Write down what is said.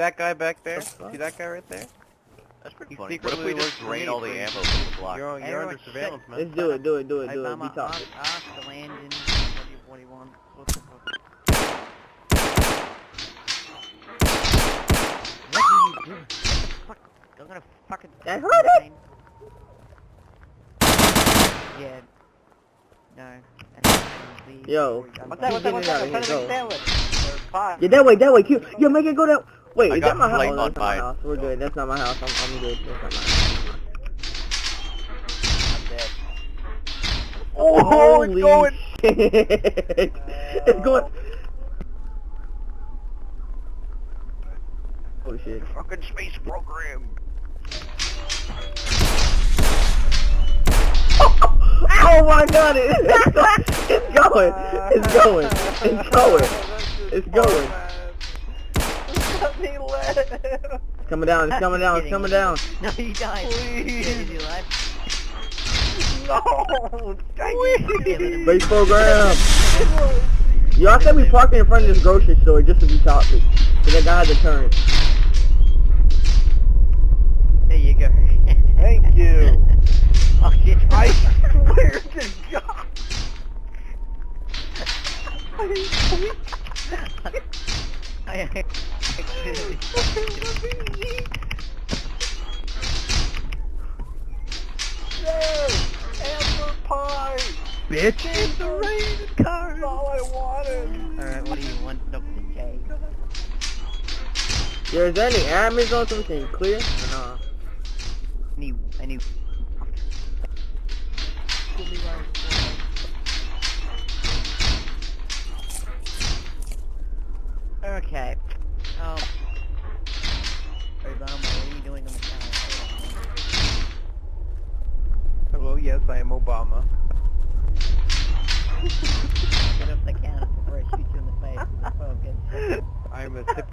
That guy back there? See that guy right there? That's pretty He funny. What if we secretly just works drain for all the me, ammo from the block? You're under Everyone surveillance, man. Let's do it. Be talking. Ask the landing. What do you want? What the fuck? What are you doing? What the fuck? I'm gonna fucking... That hurt it! Yeah. No. Yo. What's that? that? What's that? I'm trying to make sandwich. Yeah, that way. Q. Yo, make it go that. Wait, I is got that my house? flame Oh, no, on that's not my mine. house. We're good. That's not my house. I'm good. That's not my house. I'm dead. Oh, Holy it's going. It's going. Oh shit. Fucking space program. Oh my god, it's going. It's going. It's going. It's going. It's coming down. It's coming down. It's coming down. No, you died. Please. Is he alive? No! Space program. Yo, I said we parked in front of this grocery store just to be toxic. So that guy had to turn. There you go. Thank you. Oh shit. I swear to God. Amber pie. Bitch. It's the rain car. That's all I wanted. Alright, what do you want, Dr. J? Yo, is there any enemies on so we can clear? Or nah? Any... Okay. Obama, what are you doing on the channel? Hello, yes, I am Obama. Get up the counter before I shoot you in the face with the focus. I'm a tip